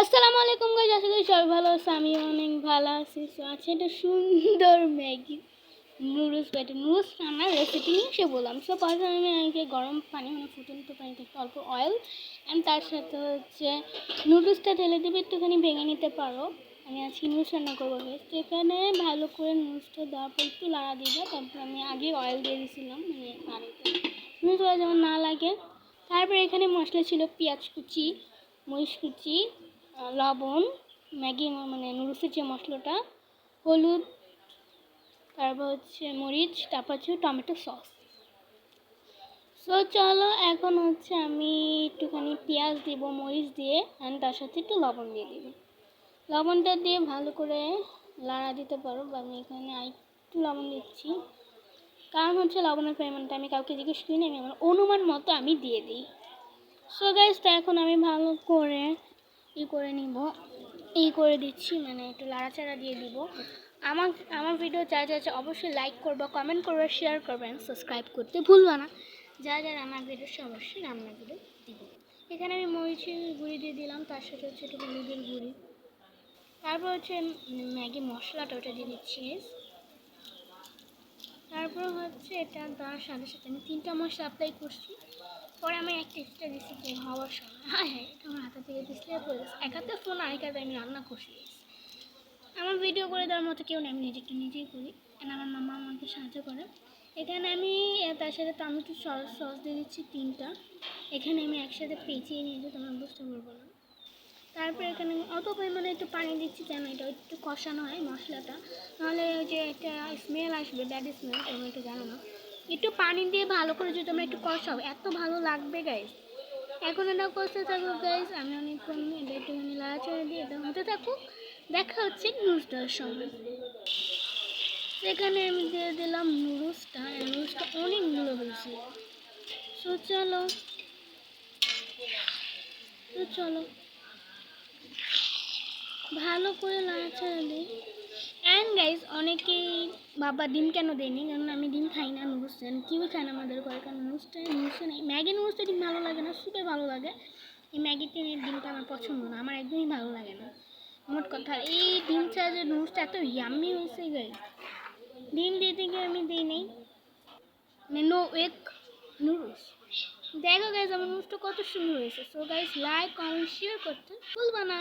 আসসালামু আলাইকুম গাইস, আশা করি সবাই ভালো আছে। আমি অনেক ভালো আছি। সো আছে একটা সুন্দর ম্যাগি নুডলস নুডলস রান্নার রেসিপি নিয়ে এসে বললাম। সো প্রথমে আমি গরম পানি ফুটন্ত পানিতে একটু অল্প অয়েল অ্যান্ড তার সাথে হচ্ছে নুডলসটা ঢেলে দেবে, একটুখানি ভেঙে নিতে পারো। আমি আজকে নুডলস রান্না করবো গাইস। তো এখানে ভালো করে নুডলসটা দেওয়ার পর একটু লাড়া দিবে। তারপর আমি আগে অয়েল দিয়ে দিয়েছিলাম, মানে পানিতে নুডলসটা যেমন না লাগে। তারপর এখানে মশলা ছিল পেঁয়াজ কুচি, মরিচ কুচি, লবণ, ম্যাগি মানে নুডলসের যে মশলাটা, হলুদ, তারপর হচ্ছে মরিচ, তারপর হচ্ছে টমেটো সস। সো চলো এখন হচ্ছে আমি একটুখানি পেঁয়াজ দিব মরিচ দিয়ে, অ্যান্ড তার সাথে একটু লবণ দিয়ে দিব। লবণটা দিয়ে ভালো করে লাড়া দিতে পারো, বা আমি এখানে একটু লবণ দিচ্ছি, কারণ হচ্ছে লবণের পরিমাণটা আমি কাউকে জিজ্ঞেস করি না, আমি আমার অনুমান মতো আমি দিয়ে দিই। সো গাইস, তো এখন আমি ভালো করে করে দিচ্ছি, মানে একটু লাড়াচাড়া দিয়ে দিব। আমার ভিডিও যারা যারা অবশ্যই লাইক করবা, কমেন্ট করবা, শেয়ার করবেন, সাবস্ক্রাইব করতে ভুলবা না। যারা যারা আমার ভিডিও অবশ্যই রান্নার ভিডিও দিব। এখানে আমি মরিচের গুঁড়ি দিয়ে দিলাম, তার সাথে হচ্ছে একটু হলুদের গুঁড়ি, তারপর হচ্ছে ম্যাগি মশলাটা ওটা দিয়ে দিচ্ছি। তারপর হচ্ছে এটা তার সাথে সাথে আমি 3টা মশলা অ্যাপ্লাই করছি। পরে আমি একটা এক্সট্রা রেসিপি হওয়ার সময় এটা আমার হাতে থেকে ডিসপ্লে করে গেছে। এক হাতে ফোন, আরেক হাতে আমি রান্না করছি। আমার ভিডিও করে দেওয়ার মতো কেউ নেই, আমি নিজেরটা নিজেই করি, আমার মামা আমাকে সাহায্য করে। এখানে আমি তার সাথে টমেটো সস দিয়ে দিচ্ছি 3টা। এখানে আমি একসাথে পেঁচিয়ে নিয়েছি, তোমরা বুঝতে পারবো না। তারপর এখানে আমি অল্প পরিমাণে একটু পানি দিচ্ছি, যেন এটা একটু কষানো হয় মশলাটা, নাহলে ওই যে একটা স্মেল আসবে, ব্যাড স্মেল, তোমরা একটু জানো না। একটু পানি দিয়ে ভালো করে যদি তোমরা একটু কষাও, এত ভালো লাগবে গাইস। এখন এটা কষতে থাকুক গাইস, আমি অনেকক্ষণ এটা একটুখানি লাড়াচাড়া দিয়ে এটা হতে থাকুক। দেখা হচ্ছে নুডলসটার সময়। সেখানে আমি দিয়ে দিলাম নুডলসটা অনেকগুলো হয়েছে। সো চলো ভালো করে নাড়াচাড়া দিই। অ্যান্ড গাইজ, অনেকেই বাবা ডিম কেন দেয়নি, কারণ আমি ডিম খাই না। নুডলস কেউই খায় না আমাদের ঘরে, কারণ নুডলসটা নেই। ম্যাগি নুডলসটা ডিম ভালো লাগে না, সুপে ভালো লাগে। এই ম্যাগিতে ডিমটা আমার পছন্দ না, আমার একদমই ভালো লাগে না। মোট কথা এই ডিম ছাড়া যে নুডলসটা এত ইয়াম্মি হয়েছে গাইজ, ডিম দিতে গিয়ে আমি দিই নেই, মানে নো এগ নুডলস। দেখো গাইজ আমার নুডলসটা কত সুন্দর হয়েছে। So guys, like comment share করতে ভুলবা না।